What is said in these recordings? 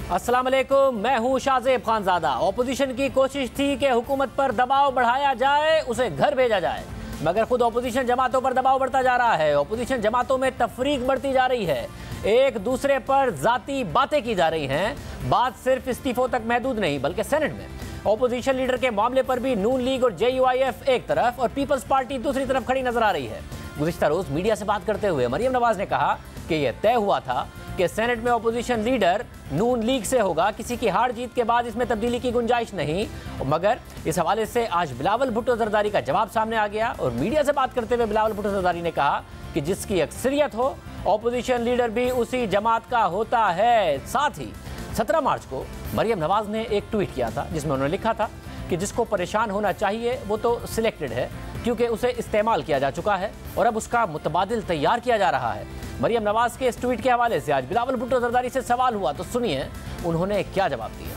अस्सलाम वालेकुम, मैं हूं शाहजेब खानजादा। ऑपोजिशन की कोशिश थी कि हुकूमत पर दबाव बढ़ाया जाए, उसे घर भेजा जाए, मगर खुद ऑपोजिशन जमातों पर दबाव बढ़ता जा रहा है। ऑपोजिशन जमातों में तफरीक बढ़ती जा रही है, एक दूसरे पर जाती बातें की जा रही हैं। बात सिर्फ इस्तीफों तक महदूद नहीं, बल्कि सेनेट में ऑपोजिशन लीडर के मामले पर भी नून लीग और JUIF एक तरफ और पीपल्स पार्टी दूसरी तरफ खड़ी नजर आ रही है। गुज़िश्ता रोज मीडिया से बात करते हुए मरियम नवाज ने कहा कि यह तय हुआ था कि सेनेट में ऑपोजिशन लीडर नून लीग से होगा, किसी की हार जीत के बाद इसमें तब्दीली की गुंजाइश नहीं। मगर इस हवाले से आज बिलावल भुट्टो जरदारी का जवाब सामने आ गया और मीडिया से बात करते हुए बिलावल भुट्टो जरदारी ने कहा कि जिसकी अक्सरियत हो ऑपोजिशन लीडर भी उसी जमात का होता है। साथ ही 17 मार्च को मरियम नवाज ने एक ट्वीट किया था जिसमें उन्होंने लिखा था कि जिसको परेशान होना चाहिए वो तो सिलेक्टेड है, क्योंकि उसे इस्तेमाल किया जा चुका है और अब उसका मुतबादिल तैयार किया जा रहा है। मरियम नवाज के इस ट्वीट के हवाले से आज बिलावल भुट्टो जरदारी से सवाल हुआ, तो सुनिए उन्होंने क्या जवाब दिया।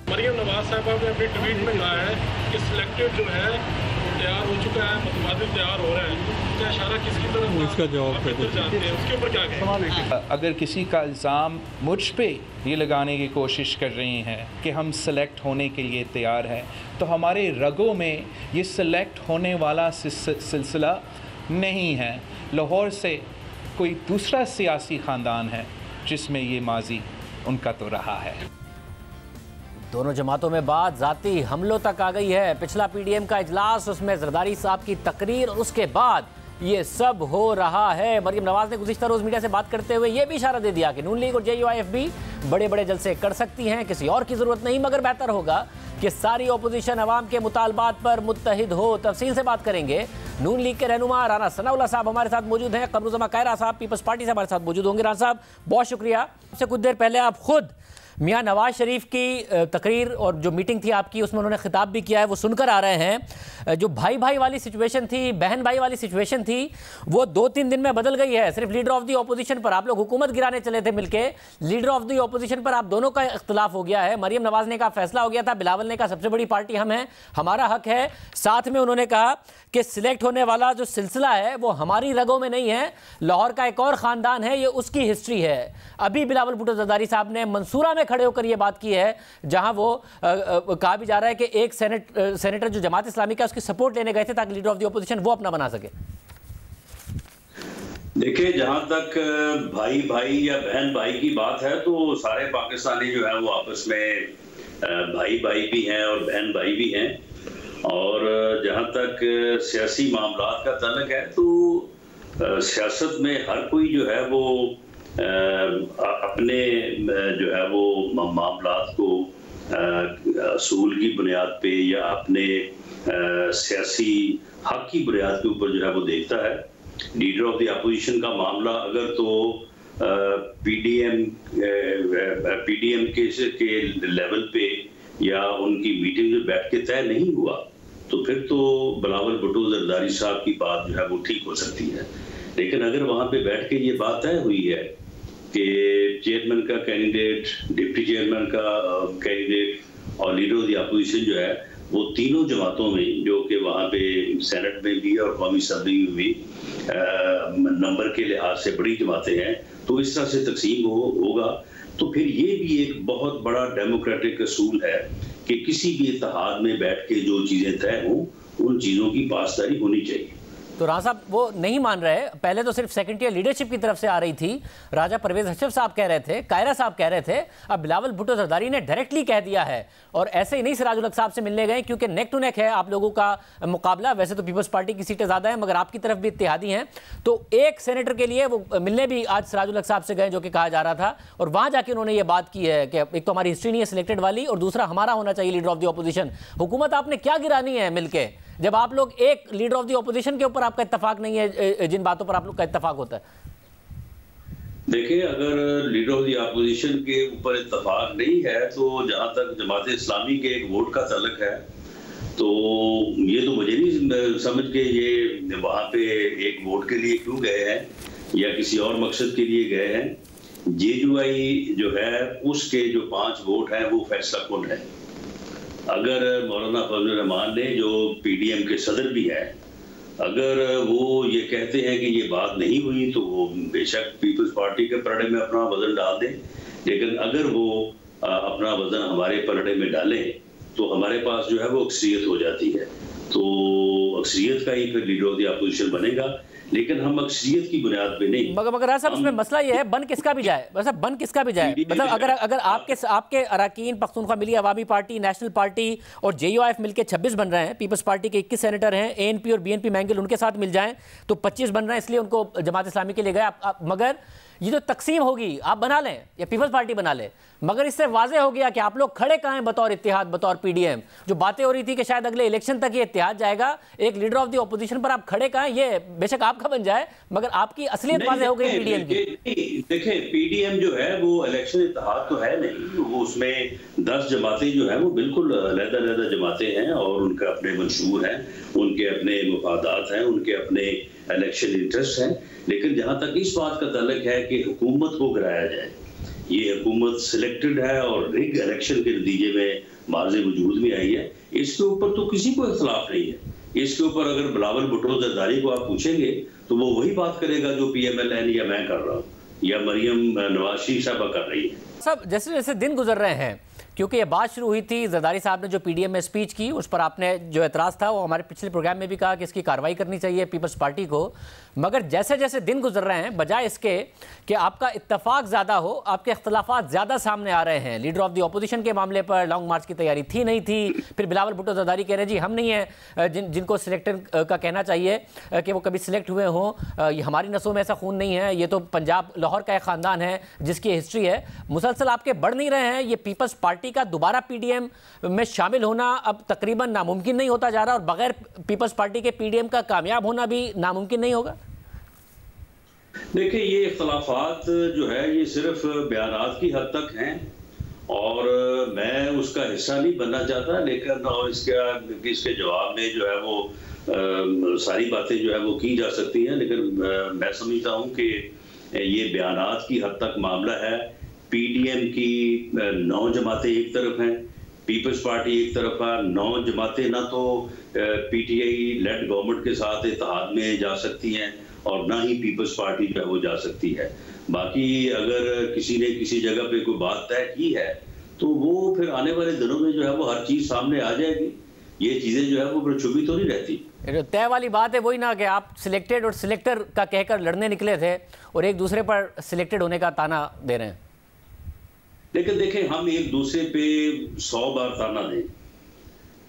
मरियम नवाज साहबा ने अपने ट्वीट में कहा है कि सिलेक्टेड जो है तैयार हो चुका है, मुतबादिल तैयार हो रहा है। क्या इशारा किसकी तरफ इसका जवाब जानते हैं, उसके ऊपर क्या कहें? अगर किसी का इल्ज़ाम मुझ पे ये लगाने की कोशिश कर रही हैं कि हम सेलेक्ट होने के लिए तैयार हैं, तो हमारे रगों में ये सेलेक्ट होने वाला सिलसिला नहीं है। लाहौर से कोई दूसरा सियासी ख़ानदान है जिसमें ये माजी उनका तो रहा है। दोनों जमातों में बात जाती हमलों तक आ गई है। पिछला PDM का इजलास, उसमें जरदारी साहब की तकरीर और उसके बाद ये सब हो रहा है। मरियम नवाज ने गुज़िश्ता रोज़ मीडिया से बात करते हुए ये भी इशारा दे दिया कि नून लीग और JUIF भी बड़े बड़े जलसे कर सकती हैं, किसी और की ज़रूरत नहीं, मगर बेहतर होगा कि सारी ऑपोजिशन अवाम के मुतालबात पर मुत्तहिद हो। तफसील से बात करेंगे। नून लीग के रहनुमा राना सनाउल्लाह साहब हमारे साथ मौजूद हैं, कमरुज़्ज़मा कायरा साहब पीपल्स पार्टी से हमारे साथ मौजूद होंगे। राना साहब बहुत शुक्रिया। इससे कुछ देर पहले आप खुद मियां नवाज शरीफ की तकरीर और जो मीटिंग थी आपकी उसमें उन्होंने खिताब भी किया है, वो सुनकर आ रहे हैं। जो भाई भाई वाली सिचुएशन थी, बहन भाई वाली सिचुएशन थी, वो 2-3 दिन में बदल गई है। सिर्फ लीडर ऑफ दी ऑपोजिशन पर आप लोग हुकूमत गिराने चले थे मिलके, लीडर ऑफ दी ऑपोजिशन पर आप दोनों का इख्तलाफ हो गया है। मरियम नवाज ने कहा फैसला हो गया था, बिलावल ने कहा सबसे बड़ी पार्टी हम हैं, हमारा हक है। साथ में उन्होंने कहा कि सिलेक्ट होने वाला जो सिलसिला है वो हमारी रगों में नहीं है, लाहौर का एक और ख़ानदान है, ये उसकी हिस्ट्री है। अभी बिलावल भुट्टो जरदारी साहब ने मंसूरा में खड़े होकर ये बात की है, जहां वो कहा भी जा रहा है कि एक सेनेटर जो जमात इस्लामी का उसकी सपोर्ट लेने गए थे ताकि लीडर ऑफ द ऑपोजिशन वो अपना बना सके। देखिए, जहां तक भाई भाई या बहन भाई की बात है तो सारे पाकिस्तानी जो है वो आपस में भाई भाई भी हैं और बहन भाई भी हैं। और जहां तक सियासी मामलात का तल्लुक है तो सियासत में हर कोई जो है वो अपने जो है वो मामलात को असूल की बुनियाद पे या अपने सियासी हक की बुनियाद के ऊपर जो है वो देखता है। लीडर ऑफ द अपोजिशन का मामला अगर तो PDM के लेवल पे या उनकी मीटिंग में बैठ के तय नहीं हुआ तो फिर तो बिलावल भुट्टो जरदारी साहब की बात जो है वो ठीक हो सकती है। लेकिन अगर वहां पे बैठ के ये बात तय हुई है कि चेयरमैन का कैंडिडेट, डिप्टी चेयरमैन का कैंडिडेट और लीडर ऑफ द अपोजिशन जो है वो तीनों जमातों में, जो कि वहाँ पे सेनेट में भी और कौमी असम्बली में भी नंबर के लिहाज से बड़ी जमातें हैं, तो इस तरह से तकसीम होगा तो फिर ये भी एक बहुत बड़ा डेमोक्रेटिक असूल है कि किसी भी इत्तेहाद में बैठ के जो चीज़ें तय हों उन चीज़ों की पासदारी होनी चाहिए। तो राना साहब वो नहीं मान रहे, पहले तो सिर्फ सेकंड टियर लीडरशिप की तरफ से आ रही थी, राजा परवेज अशरफ साहब कह रहे थे, कायरा साहब कह रहे थे, अब बिलावल भुट्टो जरदारी ने डायरेक्टली कह दिया है। और ऐसे ही नहीं सिराजुल हक साहब से मिलने गए क्योंकि नेक टू नेक है आप लोगों का मुकाबला। वैसे तो पीपल्स पार्टी की सीटें ज़्यादा हैं मगर आपकी तरफ भी इत्तेहादी हैं, तो एक सेनेटर के लिए वो मिलने भी आज सिराजुल हक साहब से गए जो कि कहा जा रहा था, और वहाँ जाके उन्होंने ये बात की है कि एक तो हमारी हिस्ट्री नहीं है सिलेक्टेड वाली और दूसरा हमारा होना चाहिए लीडर ऑफ द ऑपोजिशन। हुकूमत आपने क्या गिरानी है मिलके, जब आप लोग एक लीडर ऑफ द ऑपोजिशन के ऊपर आपका इत्तेफाक नहीं है, जिन बातों पर आप लोग का इत्तेफाक होता है? देखिए, अगर लीडर ऑफ द अपोजिशन के ऊपर इत्तेफाक नहीं है तो जहां तक जमात इस्लामी के एक वोट का ताल्लुक है तो ये तो मुझे नहीं समझ के ये वहां पे एक वोट के लिए क्यों गए हैं या किसी और मकसद के लिए गए हैं। JUI जो है उसके जो 5 वोट हैं वो फैसला कुन है। अगर मौलाना फजल रहमान ने जो PDM के सदर भी हैं अगर वो ये कहते हैं कि ये बात नहीं हुई तो वो बेशक पीपल्स पार्टी के पलड़े में अपना वजन डाल दें, लेकिन अगर वो अपना वजन हमारे पलड़े में डालें तो हमारे पास जो है वो अक्सरियत हो जाती है। तो अक्सरियत का ही फिर लीडर ऑफ द अपोजिशन बनेगा, लेकिन हम अक्सरियत की बुनियाद पे नहीं। मगर साहब इसमें मसला ये है बन किसका भी जाए, मतलब बन किसका भी जाए, मतलब अगर आपके अराकीन पख्तूनख्वा मिली अवामी पार्टी, नेशनल पार्टी और JUIF मिलके 26 बन रहे हैं, पीपल्स पार्टी के 21 सेनेटर हैं, ANP और BNP मैंगल उनके साथ मिल जाएं तो 25 बन रहे हैं, इसलिए उनको जमात इस्लामी के लिए गए। मगर ये जो तकसीम होगी आप बना लें या पीपल्स पार्टी बना ले, मगर इससे वाजे हो गया कि आप लोग खड़े कहाँ हैं बतौर इत्तेहाद, बतौर PDM। जो बातें हो रही थी कि शायद अगले इलेक्शन तक ये इत्तेहाद जाएगा, एक लीडर ऑफ द ऑपोजिशन पर आप खड़े कहाँ हैं, ये बेशक आपका बन जाए मगर आपकी असलियत वाजे हो गई PDM की। देखें PDM जो है वो इलेक्शन इत्तेहाद तो है नहीं, वो उसमें 10 जमातें जो है वो बिल्कुल अलग-अलग जमातें हैं और उनके अपने मंशूर हैं, उनके अपने मुफादात हैं, उनके अपने इलेक्शन इंटरेस्ट हैं। लेकिन जहां तक इस बात का ताल्लुक है कि हुकूमत को गिराया जाए, ये हुकूमत सिलेक्टेड है और रिग इलेक्शन के नतीजे में मार्जे वजूद में आई है, इसके ऊपर तो किसी को इख्तलाफ नहीं है। इसके ऊपर अगर बिलावल भुट्टो जरदारी को आप पूछेंगे तो वो वही बात करेगा जो PMLN या मैं कर रहा हूँ या मरियम नवाज शरीफ साहबा कर रही है। सब जैसे जैसे दिन गुजर रहे हैं, क्योंकि ये बात शुरू हुई थी, जरदारी साहब ने जो PDM में स्पीच की उस पर आपने जो एतराज़ था वो हमारे पिछले प्रोग्राम में भी कहा कि इसकी कार्रवाई करनी चाहिए पीपल्स पार्टी को। मगर जैसे जैसे दिन गुजर रहे हैं, बजाय इसके कि आपका इत्तफाक ज़्यादा हो, आपके इख्तलाफात ज़्यादा सामने आ रहे हैं। लीडर ऑफ द ऑपोजिशन के मामले पर लॉन्ग मार्च की तैयारी थी नहीं थी, फिर बिलावल भुट्टो जरदारी कह रहे हैं जी हम नहीं हैं जिनको सिलेक्टेड का कहना चाहिए कि वो कभी सिलेक्ट हुए हों, ये हमारी नसों में ऐसा खून नहीं है, ये तो पंजाब लाहौर का एक ख़ानदान है जिसकी हिस्ट्री है। मुसलसल आपके बढ़ नहीं रहे हैं, ये पीपल्स पार्टी का दोबारा PDM में शामिल होना अब तकरीबन नामुमकिन नहीं होता जा रहा और बगैर पीपल्स पार्टी के PDM का कामयाब होना भी नामुमकिन नहीं होगा। देखिए ये इख्तलाफात जो है ये सिर्फ बयानात की हद तक हैं और मैं उसका हिस्सा नहीं बनना चाहता, लेकिन और इसके जवाब में जो है वो सारी बातें जो है वो की जा सकती हैं, लेकिन मैं समझता हूँ कि ये बयानात की हद तक मामला है। PDM की 9 जमातें एक तरफ हैं, पीपल्स पार्टी एक तरफ है। 9 जमातें ना तो PTI लेड गवर्नमेंट के साथ इत्तेहाद में जा सकती हैं और ना ही पीपल्स पार्टी जो है वो जा सकती है। बाकी अगर किसी ने किसी जगह पे कोई बात तय की है तो वो फिर आने वाले दिनों में जो है वो हर चीज सामने आ जाएगी। ये चीजें जो है वो छुपी तो नहीं रहती। तय वाली बात है वही ना कि आप सिलेक्टेड और सिलेक्टर का कहकर लड़ने निकले थे और एक दूसरे पर सिलेक्टेड होने का ताना दे रहे हैं। लेकिन देखें हम एक दूसरे पे 100 बार ताना दें,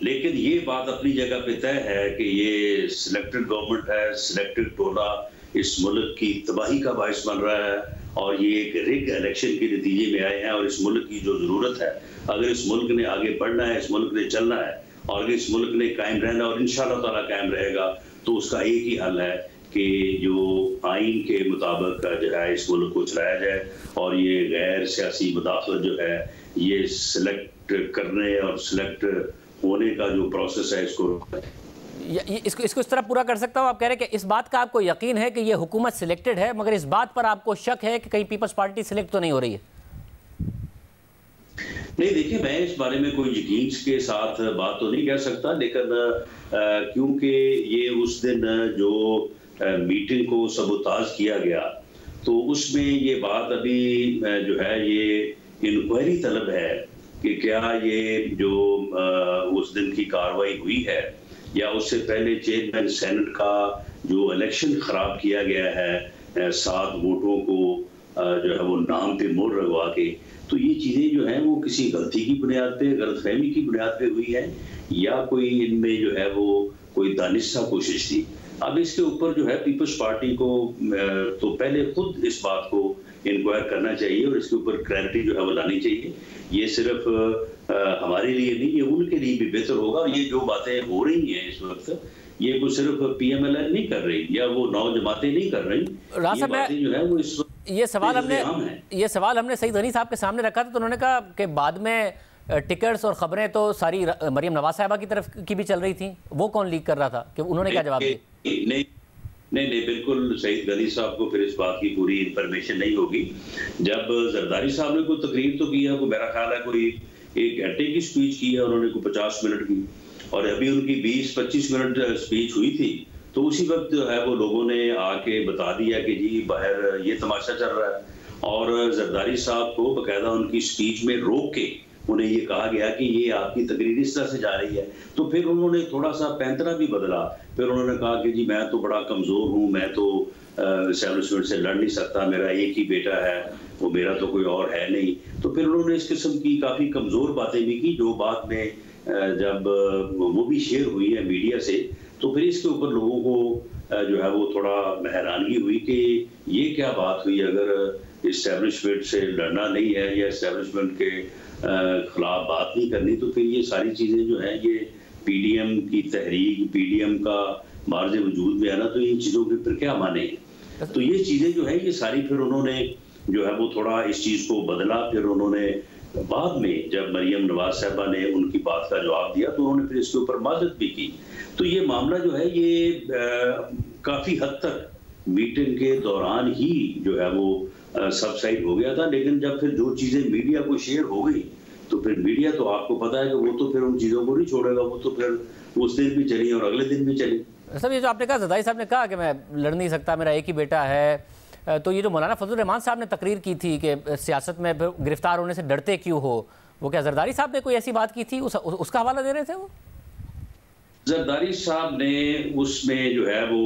लेकिन ये बात अपनी जगह पे तय है कि ये सिलेक्टेड गवर्नमेंट है, सिलेक्टेड टोला इस मुल्क की तबाही का बायस बन रहा है और ये एक रिग इलेक्शन के नतीजे में आए हैं और इस मुल्क की जो जरूरत है, अगर इस मुल्क ने आगे बढ़ना है, इस मुल्क ने चलना है और अगर इस मुल्क ने कायम रहना और इंशाअल्लाह ताला कायम रहेगा तो उसका एक ही हल है कि जो आइन के मुताबिक जो है इस मुल्क को चलाया जाए और ये गैर सियासी मुदाखलत जो है ये सिलेक्ट करने और सिलेक्ट होने का जो प्रोसेस है इसको इस तरह पूरा कर सकता हूँ। आप कह रहे हैं कि इस बात का आपको यकीन है कि ये हुकूमत सिलेक्टेड है, मगर इस बात पर आपको शक है कि कहीं पीपल्स पार्टी सिलेक्ट तो नहीं हो रही है। नहीं देखिए मैं इस बारे में कोई यकीन के साथ बात तो नहीं कह सकता, लेकिन क्योंकि ये उस दिन जो मीटिंग को सबोताज किया गया तो उसमें ये बात अभी जो है ये इंक्वायरी तलब है कि क्या ये जो उस दिन की कार्रवाई हुई है या उससे पहले चेयरमैन सेनेट का जो इलेक्शन खराब किया गया है 7 वोटों को जो है वो नाम पे मोड़ लगवा के, तो ये चीजें जो हैं वो किसी गलती की बुनियाद पे, गलतफहमी की बुनियाद पे हुई है या कोई इनमें जो है वो कोई दानिशा कोशिश थी। अब इसके ऊपर जो है पीपल्स पार्टी को तो पहले खुद इस बात को इंक्वायर करना चाहिए और इसके ऊपर क्लैरिटी जो है वो लानी चाहिए। ये सिर्फ हमारे लिए नहीं, ये उनके लिए भी बेहतर होगा। और ये जो बातें हो रही हैं इस वक्त ये कोई सिर्फ PMLN नहीं कर रही या वो 9 जमातें नहीं कर रही, ये बातें जो है वो इस ये सवाल हमने सईद गनी साहब के सामने रखा था तो उन्होंने कहा कि बाद में टिकट्स और खबरें तो सारी मरियम नवाज साहिबा की तरफ की भी चल रही थी, वो कौन लीक कर रहा था, कि उन्होंने क्या जवाब दिया? नहीं बिल्कुल सईद गनी साहब को फिर इस बात की पूरी इंफॉर्मेशन नहीं होगी। जब जरदारी साहब ने कोई तकरीर तो की है, वो मेरा ख्याल है कोई 1 घंटे की स्पीच की है उन्होंने, कोई 50 मिनट की, और अभी उनकी 20-25 मिनट स्पीच हुई थी तो उसी वक्त जो है वो लोगों ने आके बता दिया कि जी बाहर ये तमाशा चल रहा है, और जरदारी साहब को बकायदा उनकी स्पीच में रोक के उन्हें ये कहा गया कि ये आपकी तकरीर इस तरह से जा रही है। तो फिर उन्होंने थोड़ा सा पैंतरा भी बदला, फिर उन्होंने कहा कि जी मैं तो बड़ा कमज़ोर हूँ, मैं तो एस्टैब्लिशमेंट से लड़ नहीं सकता, मेरा एक ही बेटा है, वो मेरा तो कोई और है नहीं। तो फिर उन्होंने इस किस्म की काफ़ी कमज़ोर बातें भी की, जो बाद में जब वो भी शेयर हुई है मीडिया से, तो फिर इसके ऊपर लोगों को जो है वो थोड़ा हैरानगी हुई कि ये क्या बात हुई, अगर इस्टेब्लिशमेंट से लड़ना नहीं है या इस्टेब्लिशमेंट के खिलाफ बात नहीं करनी, तो फिर ये सारी चीज़ें जो हैं ये पीडीएम की तहरीक, पीडीएम का मार्ज वजूद में है ना, तो इन चीज़ों के फिर क्या माने। तो ये चीज़ें जो है ये सारी फिर उन्होंने जो है वो थोड़ा इस चीज़ को बदला। फिर उन्होंने बाद में जब मरियम नवाज साहबा ने उनकी बात का जवाब दिया तो उन्होंने फिर इसके ऊपर माजरत भी की। तो ये मामला जो है ये काफ़ी हद तक मीटिंग के दौरान ही जो है वो सबसाइड हो गया था, लेकिन जब फिर जो चीज़ें मीडिया को शेयर हो गई तो फिर मीडिया तो आपको पता है कि वो तो फिर उन चीज़ों को नहीं छोड़ेगा, वो तो फिर उस दिन भी चली और अगले दिन भी चली। सब ये जो आपने कहा, जरदारी साहब ने कहा कि मैं लड़ नहीं सकता, मेरा एक ही बेटा है, तो ये जो मौलाना फजलुर रहमान साहब ने तकरीर की थी कि सियासत में गिरफ्तार होने से डरते क्यों हो, वो क्या जरदारी साहब ने कोई ऐसी बात की थी? उसका हवाला दे रहे थे वो? जरदारी साहब ने उसमें जो है वो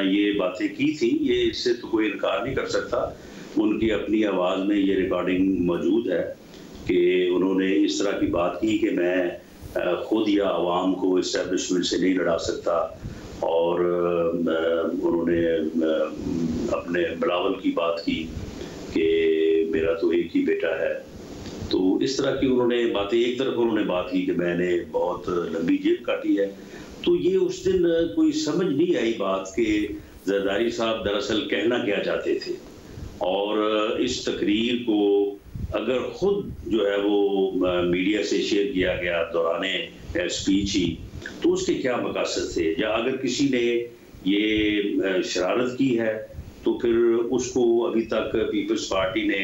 ये बातें की थी, ये इससे तो कोई इनकार नहीं कर सकता। उनकी अपनी आवाज़ में ये रिकॉर्डिंग मौजूद है कि उन्होंने इस तरह की बात की कि मैं खुद या आवाम को इस्टेब्लिशमेंट से नहीं लड़ा सकता, और उन्होंने अपने बिलावल की बात की कि मेरा तो एक ही बेटा है। तो इस तरह की उन्होंने बातें, एक तरफ उन्होंने बात की कि मैंने बहुत लंबी जेब काटी है। तो ये उस दिन कोई समझ नहीं आई बात कि जरदारी साहब दरअसल कहना क्या चाहते थे, और इस तकरीर को अगर खुद जो है वो मीडिया से शेयर किया गया दौराने स्पीच ही, तो उसके क्या मकसद थे, या अगर किसी ने ये शरारत की है तो फिर उसको अभी तक पीपल्स पार्टी ने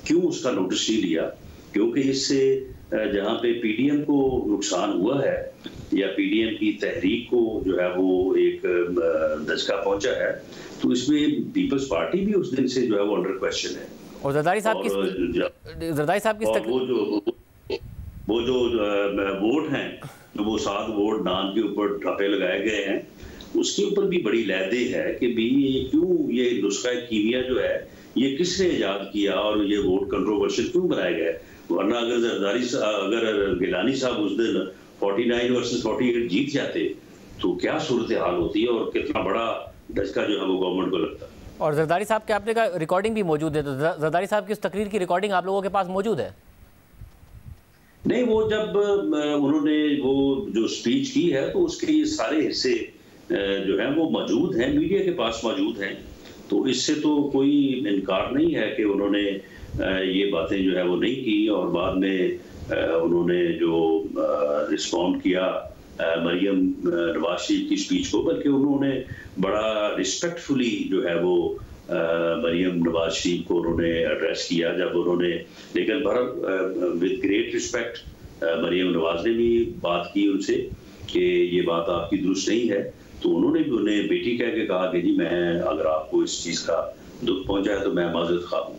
क्यों उसका नोटिस नहीं लिया? क्योंकि इससे जहाँ पे पीडीएम को नुकसान हुआ है या पीडीएम की तहरीक को जो है वो एक दचका पहुंचा है, तो इसमें पीपल्स पार्टी भी उस दिन से जो है वो अंडर क्वेश्चन है। और जरदारी साहब की वो जो वोट हैं, तो वो 7 वोट नाम के ऊपर ठप्पे लगाए गए हैं, उसके ऊपर भी बड़ी लहदे है कि भी क्यों ये नुस्खा कीमिया जो है ये किसने इजाद किया और ये वोट कंट्रोवर्शियल क्यों बनाए गए। वरना अगर गिलानी साहब उस दिन 49 वर्सेस 48 जीत जाते तो क्या सूरत हाल होती है और कितना बड़ा धचका जो है वो गवर्नमेंट को लगता। और जरदारी साहब के आपने कहा रिकॉर्डिंग भी मौजूद है, तो जरदारी साहब की उस तकरीर की रिकॉर्डिंग आप लोगों के पास मौजूद है? नहीं, वो जब उन्होंने वो जो स्पीच की है तो उसके ये सारे हिस्से जो हैं वो मौजूद हैं, मीडिया के पास मौजूद हैं, तो इससे तो कोई इनकार नहीं है कि उन्होंने ये बातें जो है वो नहीं की। और बाद में उन्होंने जो रिस्पॉन्ड किया मरियम नवाज शरीफ की स्पीच को, बल्कि उन्होंने बड़ा रिस्पेक्टफुली जो है वो मरियम नवाज शरीफ को उन्होंने एड्रेस किया जब उन्होंने, लेकिन with great respect Maryam Nawaz ने भी बात की उनसे कि ये बात आपकी दुरुस्त नहीं है, तो उन्होंने भी उन्हें बेटी कह के कहा कि जी मैं अगर आपको इस चीज़ का दुख पहुंचा है तो मैं माजरत खा हूँ।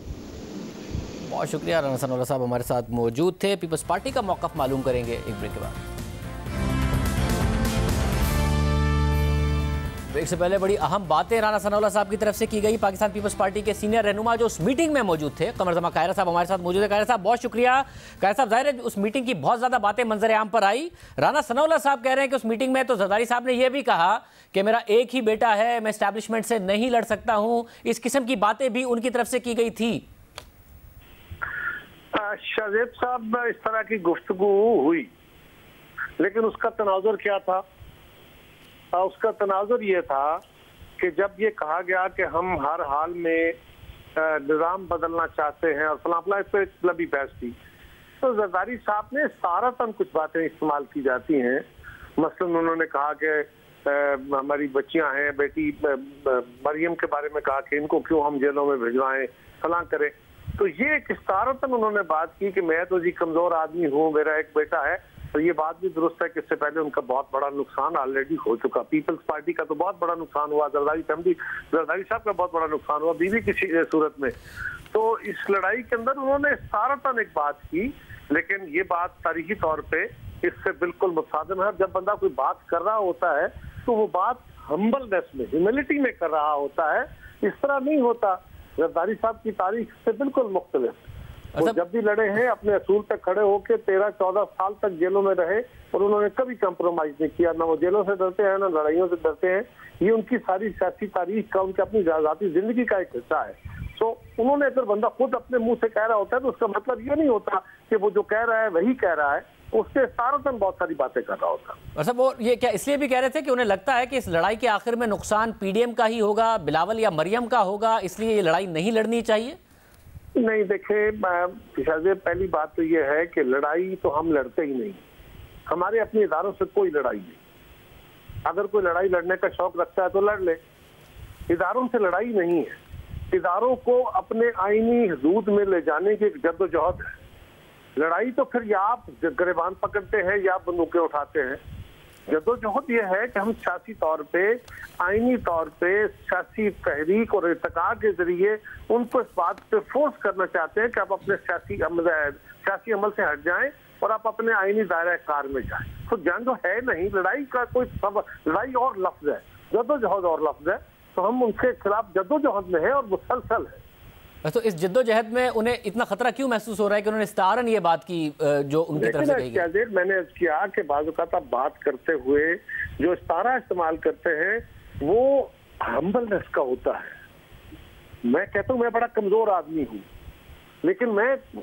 बहुत शुक्रिया। राना सनाउल्लाह साहब हमारे साथ मौजूद थे। पीपल्स पार्टी का मौक़िफ़ मालूम करेंगे एक ब्रेक के बाद। ब्रेक से पहले बड़ी अहम बातें राना सनाउल्लाह साहब की तरफ से की गई। पाकिस्तान पीपल्स पार्टी के सीनियर रहनुमा जो उस मीटिंग में मौजूद थे, कमर जमा कायरा साहब हमारे साथ मौजूद है। कायरा साहब बहुत शुक्रिया। कायरा साहब, जाहिर है उस मीटिंग की बहुत ज़्यादा बातें मंजर आम पर आई। राना सनाउल्लाह साहब कह रहे हैं कि उस मीटिंग में तो जरदारी साहब ने यह भी कहा कि मेरा एक ही बेटा है, मैं एस्टैब्लिशमेंट से नहीं लड़ सकता हूँ। इस किस्म की बातें भी उनकी तरफ से की गई थी। शाहजेब साहब, इस तरह की गुफ्तगू हुई, लेकिन उसका तनाजुर क्या था? उसका तनाजुर ये था कि जब ये कहा गया कि हम हर हाल में निज़ाम बदलना चाहते हैं और फलां फलां, इस पर एक लंबी बहस थी, तो जरदारी साहब ने सारातन कुछ बातें इस्तेमाल की जाती हैं। मसलन उन्होंने कहा कि हमारी बच्चियां हैं, बेटी मरियम के बारे में कहा कि इनको क्यों हम जेलों में भिजवाएं, फलां करें। तो ये एक इस्तारतन उन्होंने बात की कि मैं तो जी कमजोर आदमी हूँ, मेरा एक बेटा है, तो ये बात भी दुरुस्त है कि इससे पहले उनका बहुत बड़ा नुकसान ऑलरेडी हो चुका। पीपल्स पार्टी का तो बहुत बड़ा नुकसान हुआ, जरदारी साहब का बहुत बड़ा नुकसान हुआ बीवी की सूरत में। तो इस लड़ाई के अंदर उन्होंने सारातन एक बात की, लेकिन ये बात तारीखी तौर पे इससे बिल्कुल मुसादिम है। जब बंदा कोई बात कर रहा होता है तो वो बात हम्बलनेस में, ह्यूमिलिटी में कर रहा होता है, इस तरह नहीं होता। जरदारी साहब की तारीख से बिल्कुल मुख्तलिफ। वो जब भी लड़े हैं अपने असूल पे खड़े होकर 13-14 साल तक जेलों में रहे और उन्होंने कभी कंप्रोमाइज नहीं किया। ना वो जेलों से डरते हैं ना लड़ाइयों से डरते हैं। ये उनकी सारी सियासी तारीख का, उनकी अपनी जाती जिंदगी का एक हिस्सा है। तो उन्होंने अगर बंदा खुद अपने मुंह से कह रहा होता है तो उसका मतलब ये नहीं होता कि वो जो कह रहा है वही कह रहा है, उसके सारातन बहुत सारी बातें कर रहा होता। और सब वो ये क्या इसलिए भी कह रहे थे कि उन्हें लगता है कि इस लड़ाई के आखिर में नुकसान पीडीएम का ही होगा, बिलावल या मरियम का होगा, इसलिए ये लड़ाई नहीं लड़नी चाहिए? नहीं, देखे पहली बात तो ये है कि लड़ाई तो हम लड़ते ही नहीं, हमारे अपने इदारों से कोई लड़ाई नहीं। अगर कोई लड़ाई लड़ने का शौक रखता है तो लड़ ले, इदारों से लड़ाई नहीं है। इदारों को अपने आईनी हदूद में ले जाने की एक जद्दोजहद है। लड़ाई तो फिर या आप गिरबान पकड़ते हैं या बंदूकें उठाते हैं। जद्दोजहद ये है कि हम सियासी तौर पे, आईनी तौर पे सियासी तहरीक और इर्तिका के जरिए उनको इस बात पे फोर्स करना चाहते हैं कि आप अपने सियासी अमल से हट जाएं और आप अपने आईनी दायरा कार में जाएं। तो जंग है नहीं, लड़ाई का कोई लड़ाई और लफ्ज है, जद्दोजहद और लफ्ज है। तो हम उनके खिलाफ जद्दोजहद में है और मुसलसल है। तो इस जद्दोजहद में उन्हें इतना खतरा क्यों महसूस हो रहा है कि उन्होंने इस्तारन ये बात की जो उनकी तरफ से कही गई? मैंने किया कि बाज़ औक़ात आप बात करते हुए जो इस्तारा इस्तेमाल करते हैं वो हम्बलनेस का होता है। मैं कहता हूँ मैं बड़ा कमजोर आदमी हूँ, लेकिन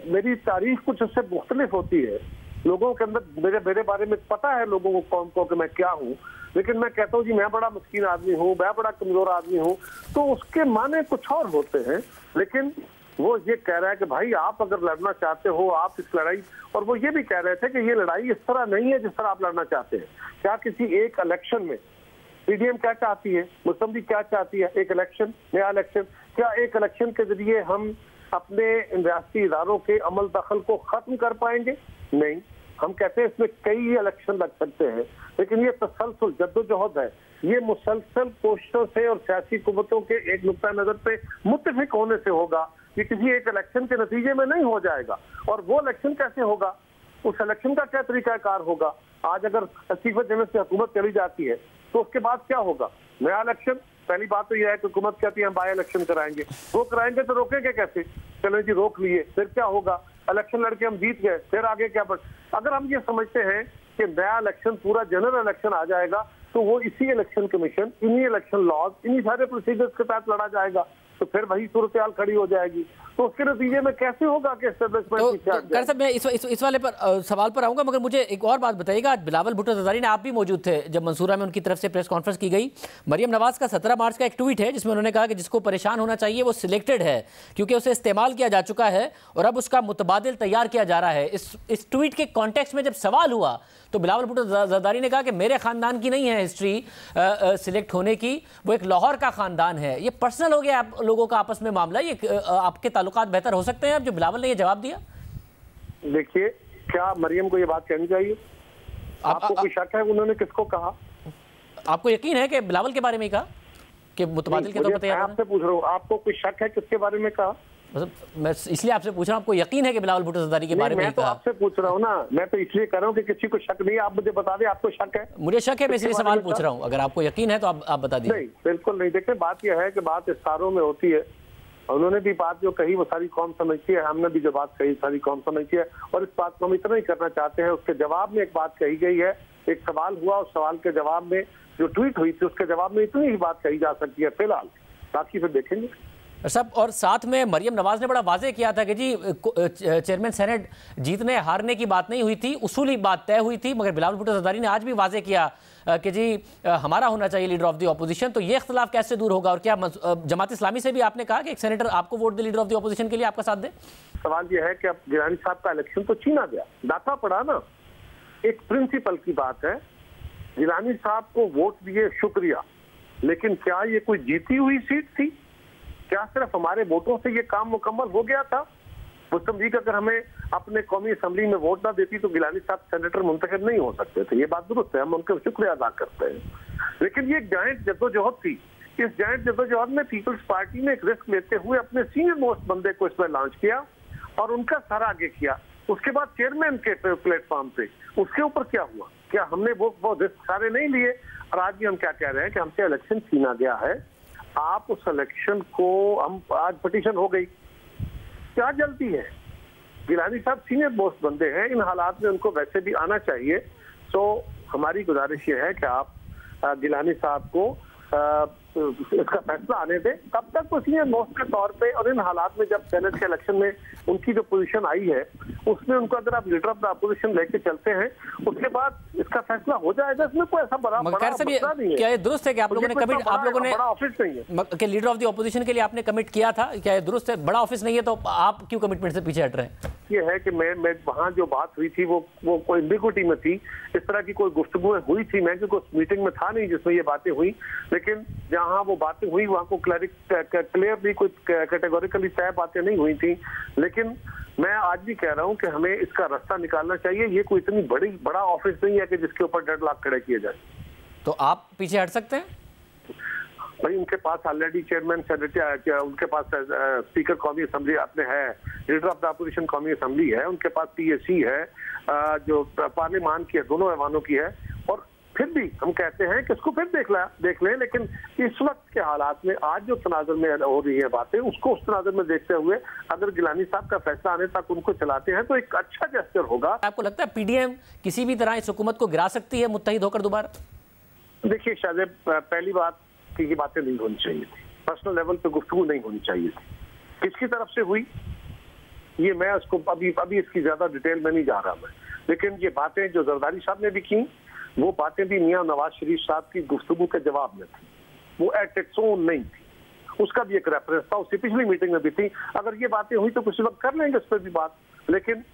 मेरी तारीख कुछ उससे मुख्तलिफ होती है। लोगों के अंदर मेरे बारे में पता है लोगों को, कौन को कि मैं क्या हूँ, लेकिन मैं कहता हूँ जी मैं बड़ा मिस्कीन आदमी हूँ, मैं बड़ा कमजोर आदमी हूँ, तो उसके माने कुछ और होते हैं। लेकिन वो ये कह रहा है कि भाई आप अगर लड़ना चाहते हो आप इस लड़ाई, और वो ये भी कह रहे थे कि ये लड़ाई इस तरह नहीं है जिस तरह आप लड़ना चाहते हैं। क्या किसी एक इलेक्शन में पीडीएम क्या चाहती है, मुस्लिम लीग क्या चाहती है? एक इलेक्शन, नया इलेक्शन। क्या एक इलेक्शन के जरिए हम अपने रियासती इदारों के अमल दखल को खत्म कर पाएंगे? नहीं। हम कहते हैं इसमें कई इलेक्शन लग सकते हैं, लेकिन ये तसलसल जद्दोजहद है। ये मुसलसल कोशिशों से और सियासी कुव्वतों के एक नुक्ता नजर पे मुत्तफिक होने से होगा। ये किसी एक इलेक्शन के नतीजे में नहीं हो जाएगा। और वो इलेक्शन कैसे होगा, उस इलेक्शन का क्या तरीकाकार होगा? आज अगर इस्तीफा देने से हुकूमत चली जाती है तो उसके बाद क्या होगा? नया इलेक्शन। पहली बात तो यह है कि हुकूमत कहती है हम बाई इलेक्शन कराएंगे। वो कराएंगे तो रोकेंगे कैसे? चलो जी रोक लिए, फिर क्या होगा? इलेक्शन लड़के हम जीत गए, फिर आगे क्या? अगर हम ये समझते हैं कि नया इलेक्शन पूरा जनरल इलेक्शन आ जाएगा तो वो इसी इलेक्शन कमीशन, इन्हीं इलेक्शन लॉज, इन्हीं सारे प्रोसीजर्स के तहत लड़ा जाएगा, तो फिर वही सूरत हाल खड़ी हो जाएगी। तो उसके नतीजे में कैसे होगा कि साहब मैं इस वाले पर सवाल पर आऊंगा, मगर मुझे एक और बात बताइएगा। आज बिलावल भुट्टो जरदारी ने, आप भी मौजूद थे जब मंसूरा में उनकी तरफ से प्रेस कॉन्फ्रेंस की गई। मरियम नवाज का 17 मार्च का एक ट्वीट है जिसमें उन्होंने कहा कि जिसको परेशान होना चाहिए वो सिलेक्टेड है क्योंकि उसे इस्तेमाल किया जा चुका है और अब उसका मुतबादिल तैयार किया जा रहा है। इस ट्वीट के कॉन्टेक्स्ट में जब सवाल हुआ तो बिलावल भुट्टो जरदारी ने कहा कि मेरे खानदान की नहीं है हिस्ट्री सिलेक्ट होने की, वो एक लाहौर का खानदान है। ये पर्सनल हो गया आप लोगों का आपस में मामला, ये आपके ताल्लुकात बेहतर हो सकते हैं अब जो बिलावल ने ये जवाब दिया? देखिए, क्या मरियम को ये बात कहनी चाहिए? आपको कोई शक है उन्होंने किसको कहा? आपको यकीन है कि बिलावल के बारे में ही कहा कि मुतबादिल के तौर पर तैयार? आपसे पूछ रहा हूँ, आपको कोई शक है किसके बारे में कहा? मैं इसलिए आपसे पूछ रहा हूँ, आपको यकीन है कि बिलावल भुट्टो जरदारी के बारे में? मैं तो आपसे पूछ रहा हूँ ना, मैं तो इसलिए कर रहा हूँ कि किसी को शक नहीं। आप मुझे बता दें आपको शक है? मुझे शक है, मैं इसलिए सवाल पूछ रहा हूँ। अगर आपको यकीन है तो आप बता दीजिए। नहीं, बिल्कुल नहीं। देखिए, बात यह है कि बात इस्तारों में होती है। उन्होंने भी बात जो कही वो सारी कौम समझती है, हमने भी जो बात कही सारी कौम समझती है, और इस बात को हम इतना ही करना चाहते हैं। उसके जवाब में एक बात कही गई है, एक सवाल हुआ, उस सवाल के जवाब में जो ट्वीट हुई थी उसके जवाब में इतनी ही बात कही जा सकती है फिलहाल, बाकी फिर देखेंगे सब। और साथ में मरियम नवाज ने बड़ा वाजे किया था कि जी चेयरमैन सेनेट जीतने हारने की बात नहीं हुई थी, उसूली बात तय हुई थी। मगर बिलावल भुट्टो जरदारी ने आज भी वाजे किया कि जी हमारा होना चाहिए लीडर ऑफ द ऑपोजिशन। तो ये इख्तलाफ कैसे दूर होगा? और क्या जमात इस्लामी से भी आपने कहा कि एक सेनेटर आपको vote they leader of the opposition के लिए, आपका साथ दे? सवाल यह है कि अब गिलानी साहब का इलेक्शन तो छीना गया, दाता पड़ा ना। एक प्रिंसिपल की बात है, गिलानी साहब को वोट दिए, शुक्रिया, लेकिन क्या ये कोई जीती हुई सीट थी? क्या सिर्फ हमारे वोटों से ये काम मुकम्मल हो गया था? मुस्लिम लीग अगर हमें अपने कौमी असम्बली में वोट ना देती तो गिलानी साहब सेनेटर मुंतखब नहीं हो सकते थे। ये बात दुरुस्त है, हम उनका शुक्रिया अदा करते हैं। लेकिन ये जायंट जद्दोजहद थी। इस जायंट जद्दोजहद में पीपल्स पार्टी ने एक रिस्क लेते हुए अपने सीनियर मोस्ट बंदे को इसमें लॉन्च किया और उनका सर आगे किया। उसके बाद चेयरमैन के प्लेटफॉर्म पे उसके ऊपर क्या हुआ? क्या हमने वो रिस्क सारे नहीं लिए? और आज भी हम क्या कह रहे हैं कि हमसे इलेक्शन छीना गया है। आप उस इलेक्शन को, हम आज पिटीशन हो गई, क्या जल्दी है? गिलानी साहब सीनियर मोस्ट बंदे हैं, इन हालात में उनको वैसे भी आना चाहिए। तो हमारी गुजारिश ये है कि आप गिलानी साहब को इसका फैसला आने दें। तब तक वो सीनियर मोस्ट के तौर पे और इन हालात में जब सेनेट के इलेक्शन में उनकी जो पोजीशन आई है उसमें उनको अगर आप लीडर ऑफ द अपोजिशन लेके चलते हैं उसके बाद इसका फैसला हो जाएगा। इसमें कोई ऐसा बड़ा मसला नहीं है। क्या ये दुरुस्त है कि आप लोगों ने कमिट, आप लोगों ने बड़ा ऑफिस नहीं है कि लीडर ऑफ द अपोजिशन के लिए आपने कमिट किया था? क्या ये दुरुस्त है? बड़ा ऑफिस नहीं है तो आप क्यों कमिटमेंट से पीछे हट रहे हैं? ये है कि मैं वहाँ जो बात हुई थी वो कोई एम्बिग्विटी में थी। इस तरह की कोई गुफ्तगू हुई थी, मैं क्योंकि उस मीटिंग में था नहीं जिसमें ये बातें हुई। लेकिन जहाँ वो बातें हुई वहाँ को क्लियरली कोई कैटेगोरिकली तय बातें नहीं हुई थी। लेकिन मैं आज भी कह रहा हूँ कि हमें इसका रास्ता निकालना चाहिए। ये कोई इतनी बड़ा ऑफिस नहीं है कि जिसके ऊपर डेडलॉक खड़े किए जाए। तो आप पीछे हट सकते हैं भाई? उनके पास ऑलरेडी चेयरमैन सेनेटर, उनके पास स्पीकर कौमी असम्बली अपने है, लीडर ऑफ द अपोजिशन कौमी असम्बली है, उनके पास पीएसी है जो पार्लियामान की है, दोनों ऐवानों की है। और फिर भी हम कहते हैं कि इसको फिर देख लें। लेकिन इस वक्त के हालात में आज जो तनाजुर में हो रही है बातें, उसको उस तनाजुर में देखते हुए अगर गिलानी साहब का फैसला आने तक उनको चलाते हैं तो एक अच्छा जेस्चर होगा। आपको लगता है पीडीएम किसी भी तरह इस हुकूमत को गिरा सकती है मुत्तहिद होकर दोबारा? देखिए शाहजेब, पहली बात कि ये बातें नहीं होनी चाहिए थी, पर्सनल लेवल पे गुफ्तगू नहीं होनी चाहिए थी। किसकी तरफ से हुई ये मैं उसको अभी इसकी ज्यादा डिटेल में नहीं जा रहा मैं। लेकिन ये बातें जो जरदारी साहब ने भी की, वो बातें भी मियां नवाज शरीफ साहब की गुफ्तगू के जवाब में थी, वो एट इट्स ओन नहीं थी। उसका भी एक रेफरेंस था, उसकी पिछली मीटिंग में भी थी। अगर ये बातें हुई तो कुछ वक्त कर लेंगे उस पर भी बात। लेकिन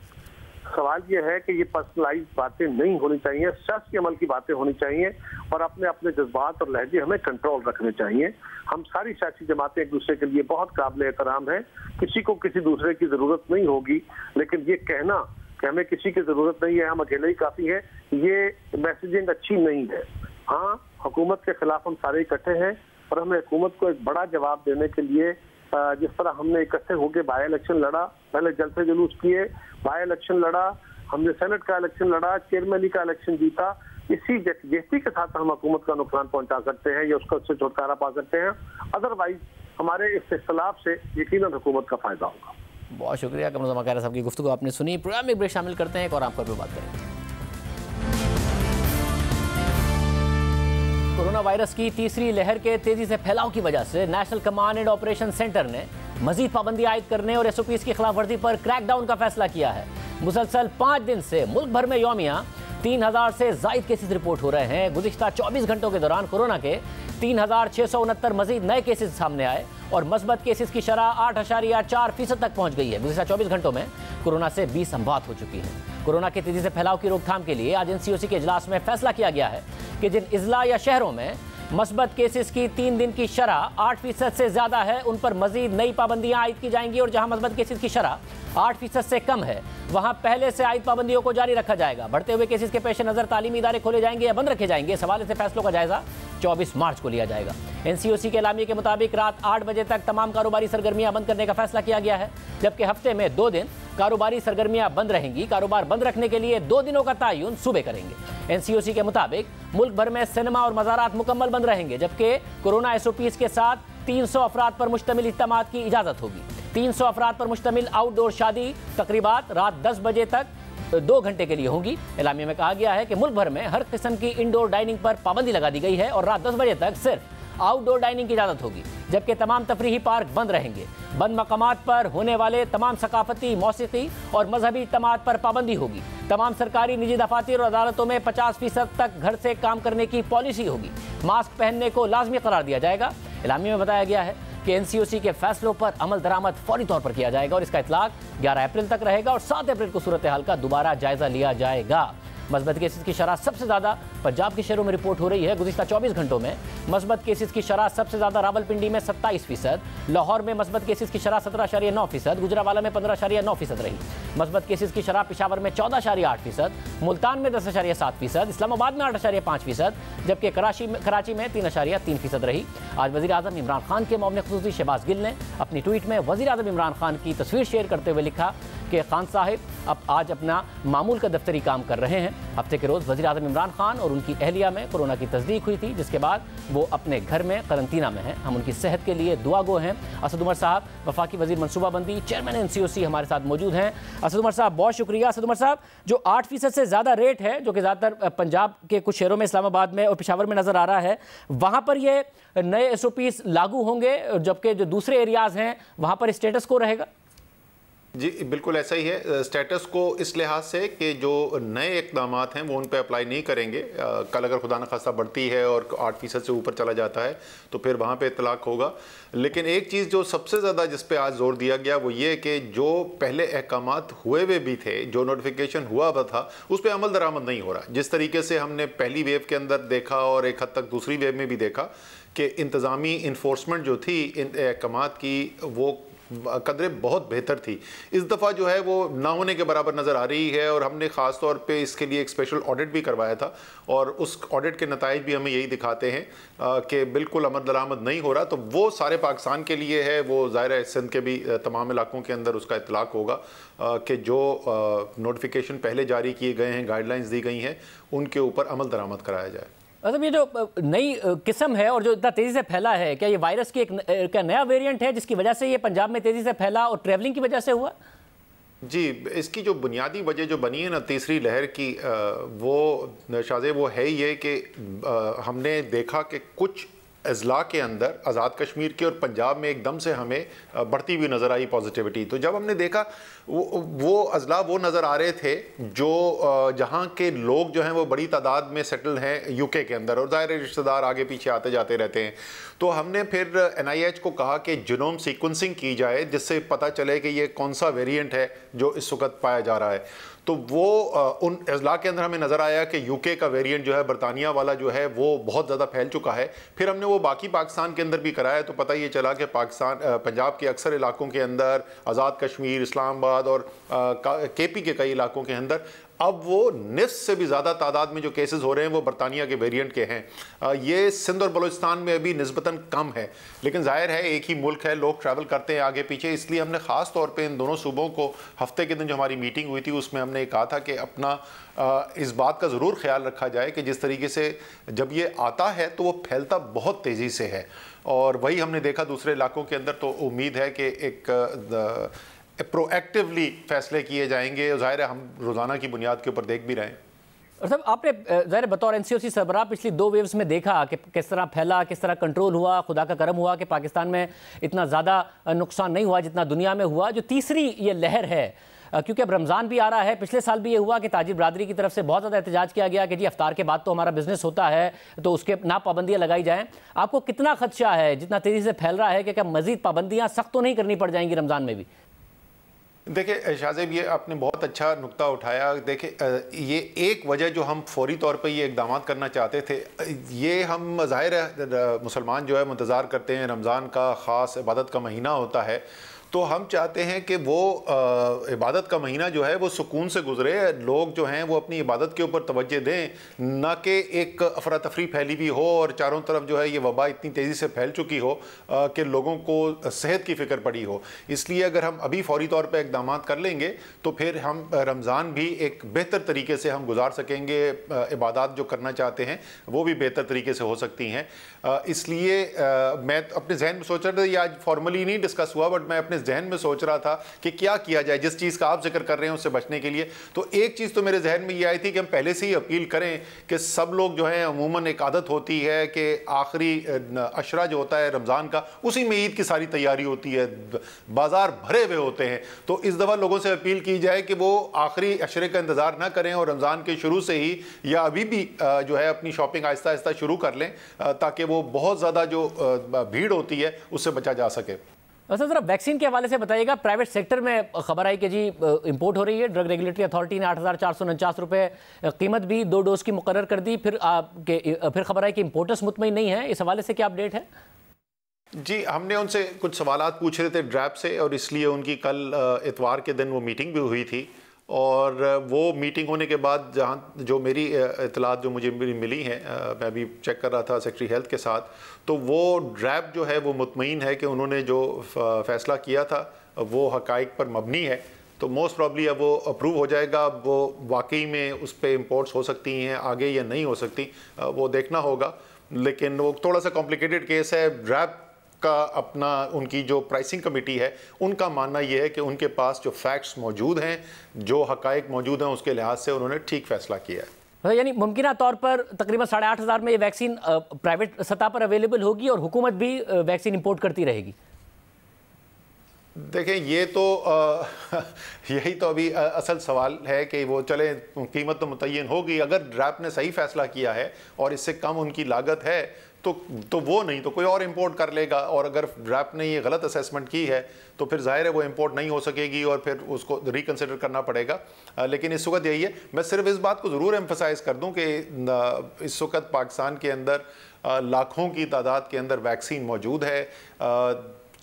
सवाल ये है कि ये पर्सनलाइज बातें नहीं होनी चाहिए, सियासी अमल की बातें होनी चाहिए और अपने अपने जज्बात और लहजे हमें कंट्रोल रखने चाहिए। हम सारी सियासी जमातें एक दूसरे के लिए बहुत काबिल एहतराम है, किसी को किसी दूसरे की जरूरत नहीं होगी। लेकिन ये कहना कि हमें किसी की जरूरत नहीं है, हम अकेले ही काफी है, ये मैसेजिंग अच्छी नहीं है। हाँ, हुकूमत के खिलाफ हम सारे इकट्ठे हैं और हमें हुकूमत को एक बड़ा जवाब देने के लिए जिस तरह हमने इकट्ठे होकर बाई इलेक्शन लड़ा, पहले जलसे जुलूस किए, बाई इलेक्शन लड़ा, हमने सेनेट का इलेक्शन लड़ा, चेयरमैन का इलेक्शन जीता, इसी यकीन के साथ हम हुकूमत का नुकसान पहुंचा सकते हैं या उससे छुटकारा पा सकते हैं। अदरवाइज हमारे इस इख्तिलाफ से यकीनन हुकूमत का फायदा होगा। बहुत शुक्रिया कमरुज़्ज़मा खैरा साहब की गुफ्तगू आपने सुनी। प्रोग्राम में एक ब्रेक शामिल करते हैं और आप पर बात करेंगे। कोरोना वायरस की तीसरी लहर के तेजी से फैलाव की वजह से national command and operation centre ने मजीद पाबंदी आयद करने और एसओपीज की खिलाफवर्जी पर क्रैकडाउन का फैसला किया है। मुसलसल 5 दिन से मुल्क भर में यौमिया 3000 से ज्यादा केसेस रिपोर्ट हो रहे हैं। गुज़िश्ता 24 घंटों के दौरान कोरोना के 3669 मजीद नए केसेस सामने आए और मस्बत केसेस की शरह 8.4% तक पहुंच गई है। गुज़िश्ता 24 घंटों में कोरोना से 20 अमवात हो चुकी हैं। कोरोना के तेजी से फैलाव की रोकथाम के लिए आज एनसीओसी के इजलास में फैसला किया गया है कि जिन इजला या शहरों में मस्बत केसेस की 3 दिन की शरह 8% से ज्यादा है, उन पर मजीद नई पाबंदियां आयद की जाएंगी और जहां मस्बत केसेस की शरह 8% से कम है, वहां पहले से आयद पाबंदियों को जारी रखा जाएगा। बढ़ते हुए केसेस के पेश नजर तालीमी इदारे खोले जाएंगे या बंद रखे जाएंगे, इस हवाले से फैसलों का जायजा 24 मार्च को लिया जाएगा। एनसीओसी के एलामिये के मुताबिक रात 8 बजे तक तमाम कारोबारी सरगर्मियां बंद करने का फैसला किया गया है, जबकि हफ्ते में 2 दिन कारोबारी सरगर्मियां बंद रहेंगी। कारोबार बंद रखने के लिए 2 दिनों का तयन सूबे करेंगे। एनसीओसी के मुताबिक मुल्क भर में सिनेमा और मज़ारात मुकम्मल बंद रहेंगे, जबकि कोरोना एसओपीज के साथ 300 अफराद पर मुश्तमिल इज्तिमात की इजाज़त होगी। 300 अफराद पर मुश्तमिल आउटडोर शादी तकरीबात रात 10 बजे तक 2 घंटे के लिए होंगी। एलामिया में कहा गया है कि मुल्क भर में हर किस्म की इंडोर डाइनिंग पर पाबंदी लगा दी गई है और रात 10 बजे तक सिर्फ आउटडोर डाइनिंग की इजाजत होगी, जबकि तमाम तफरीही पार्क बंद रहेंगे। बंद मकामात पर होने वाले तमाम सकाफती, मौसीकी और मजहबी इज्तिमात पर पाबंदी होगी। तमाम सरकारी, निजी दफातर और अदालतों में 50% तक घर से काम करने की पॉलिसी होगी। मास्क पहनने को लाजमी करार दिया जाएगा। एलामिया में बताया गया है कि एनसीओसी के फैसलों पर अमल दरामद फौरी तौर पर किया जाएगा और इसका इतलाक 11 अप्रैल तक रहेगा और 7 अप्रैल को सूरत हाल का दोबारा जायजा लिया जाएगा। मस्बत केसेस की शरह सबसे ज़्यादा पंजाब के शहरों में रिपोर्ट हो रही है। गुज़िश्ता 24 घंटों में मस्बत केसेस की शरह सबसे ज़्यादा रावलपिंडी में 27%, लाहौर में मस्बत केसेस की शरह 17.9%, गुजरावाला में 15.9% रही। मस्बत केसेस की शरह पेशावर में 14.8%, मुल्तान में 10.7%, इस्लामाबाद में 8.5%, जबकि कराची में 3.3% रही। आज वज़ीर आज़म इमरान खान के मौमन ख़ुसूसी शहबाज गिल ने अपनी ट्वीट में वज़ीर आज़म इमरान खान की तस्वीर शेयर करते हुए लिखा कि खान साहिब अब आज अपना मामूल का दफ्तरी काम कर रहे हैं। हफ्ते के रोज़ वज़ीर आज़म इमरान खान और उनकी अहलिया में कोरोना की तस्दीक हुई थी, जिसके बाद वो अपने घर में करंतना में हैं। हम उनकी सेहत के लिए दुआ गो हैं। असद उमर साहब, वफाकी वज़ीर मनसूबाबंदी, चेयरमैन NCOC हमारे साथ मौजूद हैं। असद उमर साहब बहुत शुक्रिया। असद उमर साहब, जो 8% से ज़्यादा रेट है जो कि ज़्यादातर पंजाब के कुछ शहरों में, इस्लामाबाद में और पेशावर में नज़र आ रहा है, वहाँ पर ये नए SOPs लागू होंगे, जबकि जो दूसरे एरियाज़ हैं वहाँ पर स्टेटस को रहेगा? जी बिल्कुल ऐसा ही है। स्टेटस को इस लिहाज से कि जो नए इक़दाम हैं वो उन पे अप्लाई नहीं करेंगे। कल अगर खुदा न खास्ता बढ़ती है और 8% से ऊपर चला जाता है तो फिर वहाँ पे इतलाक़ होगा। लेकिन एक चीज़ जो सबसे ज़्यादा जिस पे आज जोर दिया गया वो ये कि जो पहले अहकामात हुए हुए भी थे, जो नोटिफिकेशन हुआ हुआ था, उस पर अमल दरामद नहीं हो रहा। जिस तरीके से हमने पहली वेव के अंदर देखा और एक हद तक दूसरी वेव में भी देखा कि इंतज़ामी इन्फोर्समेंट जो थी इन अहकामात की वो कदरे बहुत बेहतर थी, इस दफ़ा जो है वो ना होने के बराबर नज़र आ रही है। और हमने ख़ास तौर पे इसके लिए एक स्पेशल ऑडिट भी करवाया था और उस ऑडिट के नताइज भी हमें यही दिखाते हैं कि बिल्कुल अमल दरामद नहीं हो रहा। तो वो सारे पाकिस्तान के लिए है, वो ज़ाहिर है सिंध के भी तमाम इलाकों के अंदर उसका इतलाक़ होगा कि जो नोटिफिकेशन पहले जारी किए गए हैं, गाइडलाइंस दी गई हैं, उनके ऊपर अमल दरामद कराया जाए। मतलब ये जो नई किस्म है और जो इतना तेज़ी से फैला है, क्या ये वायरस की एक नया वेरिएंट है जिसकी वजह से ये पंजाब में तेज़ी से फैला और ट्रैवलिंग की वजह से हुआ? जी, इसकी जो बुनियादी वजह जो बनी है ना तीसरी लहर की, वो शाज़े वो है ये कि हमने देखा कि कुछ अज़ला के अंदर आज़ाद कश्मीर के और पंजाब में एकदम से हमें बढ़ती हुई नज़र आई पॉजिटिविटी। तो जब हमने देखा वो अज़ला वो नज़र आ रहे थे जो जहाँ के लोग जो हैं वो बड़ी तादाद में सेटल हैं UK के अंदर, और ज़ाहिर रिश्तेदार आगे पीछे आते जाते रहते हैं। तो हमने फिर NIH को कहा कि जीनोम सीक्वेंसिंग की जाए जिससे पता चले कि ये कौन सा वेरिएंट है जो इस वक्त पाया जा रहा है। तो वो उन अज़ला के अंदर हमें नज़र आया कि UK का वेरिएंट जो है, बरतानिया वाला जो है, वो बहुत ज़्यादा फैल चुका है। फिर हमने वो बाकी पाकिस्तान के अंदर भी कराया तो पता ये चला कि पंजाब के अक्सर इलाकों के अंदर, आज़ाद कश्मीर, इस्लामाबाद और KP के कई इलाकों के अंदर अब वो निस्फ से भी ज़्यादा तादाद में जो केसेस हो रहे हैं वो बरतानिया के वेरिएंट के हैं। ये सिंध और बलूचिस्तान में अभी निस्बतन कम है, लेकिन जाहिर है एक ही मुल्क है, लोग ट्रैवल करते हैं आगे पीछे, इसलिए हमने ख़ास तौर पे इन दोनों सूबों को हफ्ते के दिन जो हमारी मीटिंग हुई थी उसमें हमने कहा था कि अपना इस बात का ज़रूर ख्याल रखा जाए कि जिस तरीके से जब ये आता है तो वो फैलता बहुत तेज़ी से है, और वही हमने देखा दूसरे इलाकों के अंदर। तो उम्मीद है कि एक प्रोएक्टिवली फैसले किए जाएंगे। ज़ाहिर है हम रोज़ाना की बुनियाद के ऊपर देख भी रहे हैं। और साहब आपने ज़ाहिर बतौर NCOC सरबराह पिछली 2 वेव्स में देखा कि किस तरह फैला, किस तरह कंट्रोल हुआ। खुदा का करम हुआ कि पाकिस्तान में इतना ज़्यादा नुकसान नहीं हुआ जितना दुनिया में हुआ। जो तीसरी ये लहर है, क्योंकि अब रमज़ान भी आ रहा है, पिछले साल भी ये हुआ कि ताजिर बरादरी की तरफ से बहुत ज़्यादा एहतजाज किया गया कि जी अफ्तार के बाद तो हमारा बिजनेस होता है तो उसके ना पाबंदियाँ लगाई जाएँ। आपको कितना खदशा है जितना तेज़ी से फैल रहा है कि क्या मज़ीद पाबंदियाँ सख्त तो नहीं करनी पड़ जाएंगी रमज़ान में भी? देखिए शाहज़ेब, ये आपने बहुत अच्छा नुक्ता उठाया। देखिए ये एक वजह जो हम फौरी तौर पे ये इक़दाम करना चाहते थे, ये हम ज़ाहिर है मुसलमान जो है इंतज़ार करते हैं, रमज़ान का ख़ास इबादत का महीना होता है, तो हम चाहते हैं कि वो इबादत का महीना जो है वो सुकून से गुजरे, लोग जो हैं वो अपनी इबादत के ऊपर तवज्जो दें, ना कि एक अफरा तफरी फैली हुई हो और चारों तरफ जो है ये वबा इतनी तेज़ी से फैल चुकी हो कि लोगों को सेहत की फ़िक्र पड़ी हो। इसलिए अगर हम अभी फौरी तौर पर इक़दाम कर लेंगे तो फिर हम रमज़ान भी एक बेहतर तरीके से हम गुजार सकेंगे, इबादत जो करना चाहते हैं वो भी बेहतर तरीके से हो सकती हैं। इसलिए मैं अपने जहन में सोच रहा था, ये आज फॉर्मली नहीं डिस्कस हुआ, बट मैं अपने जहन में सोच रहा था कि क्या किया जाए जिस चीज़ का आप जिक्र कर रहे हैं उससे बचने के लिए। तो एक चीज़ तो मेरे जहन में ये आई थी कि हम पहले से ही अपील करें कि सब लोग जो हैं, अमूमन एक आदत होती है कि आखिरी अशरा जो होता है रमज़ान का, उसी में ईद की सारी तैयारी होती है, बाज़ार भरे हुए होते हैं। तो इस दफ़ा लोगों से अपील की जाए कि वो आखिरी अशरे का इंतज़ार ना करें और रमज़ान के शुरू से ही या अभी भी जो है अपनी शॉपिंग आहिस्ता आहिस्ता शुरू कर लें, ताकि वो बहुत ज़्यादा जो भीड़ होती है उससे बचा जा सके। अच्छा, जरा वैक्सीन के हवाले से बताइएगा। प्राइवेट सेक्टर में खबर आई कि जी इंपोर्ट हो रही है, ड्रग रेगुलेटरी अथॉरिटी ने 8,449 रुपये कीमत भी 2 डोज की मुकर्रर कर दी। फिर खबर आई कि इंपोर्टर्स मुतमईन नहीं है। इस हवाले से क्या अपडेट है? जी, हमने उनसे कुछ सवालात पूछ रहे थे ड्रैप से, और इसलिए उनकी कल इतवार के दिन वो मीटिंग भी हुई थी। और वो मीटिंग होने के बाद जहाँ जो मेरी इतलात जो मुझे मिली हैं, मैं भी चेक कर रहा था सेक्रेटरी हेल्थ के साथ, तो वो ड्रैप जो है वो मुतमईन है कि उन्होंने जो फ़ैसला किया था वो हक़ाइक़ पर मबनी है। तो मोस्ट प्रॉब्ली अब वो अप्रूव हो जाएगा। अब वो वाकई में उस पर इम्पोर्ट्स हो सकती हैं आगे या नहीं हो सकती, वो देखना होगा। लेकिन वो थोड़ा सा कॉम्प्लिकेटेड केस है। ड्रैप का अपना, उनकी जो प्राइसिंग कमेटी है, उनका मानना यह है कि उनके पास जो फैक्ट्स मौजूद हैं, जो हक़ाइक़ मौजूद हैं, उसके लिहाज से उन्होंने ठीक फ़ैसला किया है। यानी मुमकिन तौर पर तकरीबन 8,500 में ये वैक्सीन प्राइवेट सतह पर अवेलेबल होगी और हुकूमत भी वैक्सीन इंपोर्ट करती रहेगी। देखें, ये तो यही तो अभी असल सवाल है कि वो चले, कीमत तो मुतय्यन होगी। अगर ड्रैप ने सही फ़ैसला किया है और इससे कम उनकी लागत है तो वो नहीं तो कोई और इंपोर्ट कर लेगा। और अगर ड्रैप ने ये गलत असेसमेंट की है तो फिर जाहिर है वो इंपोर्ट नहीं हो सकेगी और फिर उसको रिकन्सिडर करना पड़ेगा। लेकिन इस वक्त यही है। मैं सिर्फ इस बात को ज़रूर एम्फसाइज़ कर दूं कि इस वक्त पाकिस्तान के अंदर लाखों की तादाद के अंदर वैक्सीन मौजूद है।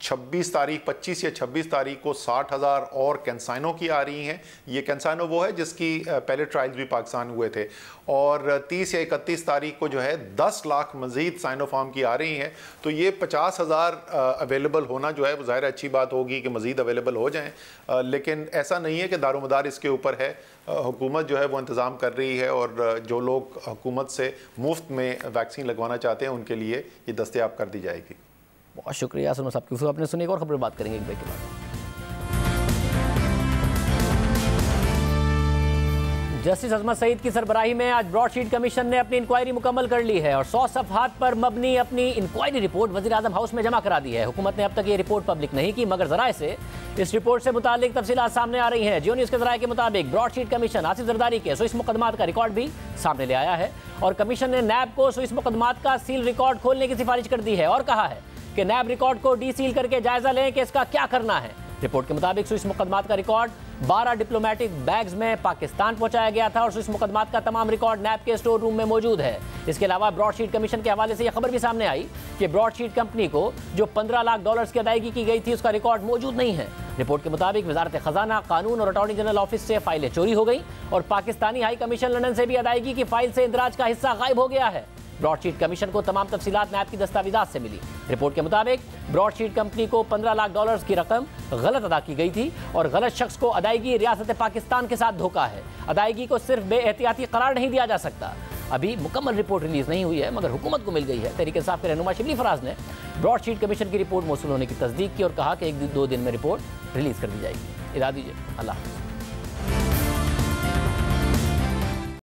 25 या 26 तारीख को 60,000 और कैंसाइनो की आ रही हैं। ये कैंसाइनो वो है जिसकी पहले ट्रायल्स भी पाकिस्तान हुए थे। और 30 या 31 तारीख को जो है 10 लाख मज़ीद साइनोफार्म की आ रही हैं। तो ये 50,000 अवेलेबल होना जो है वो ज़ाहिर अच्छी बात होगी कि मज़ीद अवेलेबल हो जाएँ। लेकिन ऐसा नहीं है कि दारोमदार इसके ऊपर है। हुकूमत जो है वो इंतज़ाम कर रही है और जो लोग हुकूमत से मुफ्त में वैक्सीन लगवाना चाहते हैं उनके लिए ये दस्तयाब कर दी जाएगी। बहुत शुक्रिया सुनो साहब, क्योंकि आपने सुनी। एक और खबर बात करेंगे एक ब्रेक के बाद। जस्टिस अजमत सईद की सरबराही में आज ब्रॉडशीट कमीशन ने अपनी इंक्वायरी मुकम्मल कर ली है और 100 सफ़हात पर मबनी अपनी इंक्वायरी रिपोर्ट वज़ीर आज़म हाउस में जमा करा दी है। हुकूमत ने अब तक ये रिपोर्ट पब्लिक नहीं की, मगर ज़राए से इस रिपोर्ट से मुतालिक तफसीलात सामने आ रही हैं। जियो न्यूज़ के ज़राए के मुताबिक ब्रॉडशीट कमीशन आसिफ जरदारी के स्विस मुकदमात का रिकॉर्ड भी सामने ले आया है और कमीशन ने नैब को स्विस मुकदमात का सील रिकॉर्ड खोलने की सिफारिश कर दी है और कहा है कि नैब रिकॉर्ड को डी सील करके जायजा लें कि इसका क्या करना है। रिपोर्ट के मुताबिक स्विस मुकदमात का रिकॉर्ड 12 डिप्लोमेटिक बैग्स में पाकिस्तान पहुंचाया गया था और स्विस मुकदमात का तमाम रिकॉर्ड नैब के स्टोर रूम में मौजूद है। इसके अलावा ब्रॉडशीट कमीशन के हवाले से यह खबर भी सामने आई कि ब्रॉडशीट कंपनी को जो $15 लाख की अदायगी की गई थी उसका रिकॉर्ड मौजूद नहीं है। रिपोर्ट के मुताबिक वजारत खजाना, कानून और अटॉर्नी जनरल ऑफिस से फाइलें चोरी हो गई और पाकिस्तानी हाई कमीशन लंदन से भी अदायगी की फाइल से इंदराज का हिस्सा गायब हो गया है। ब्रॉडशीट कमीशन को तमाम तफसीलात नैब की दस्तावेजात से मिली। रिपोर्ट के मुताबिक ब्रॉडशीट कंपनी को $15 लाख की रकम गलत अदा की गई थी और गलत शख्स को अदायगी रियासत पाकिस्तान के साथ धोखा है। अदायगी को सिर्फ बेएहतियाती करार नहीं दिया जा सकता। अभी मुकम्मल रिपोर्ट रिलीज नहीं हुई है, मगर हुकूमत को मिल गई है। तहरीक इंसाफ के रहनुमा शिबली फराज ने ब्रॉडशीट कमीशन की रिपोर्ट मौसूल होने की तस्दीक की और कहा कि 1-2 दिन में रिपोर्ट रिलीज कर दी जाएगी। इजाज़त दीजिए, अल्लाह।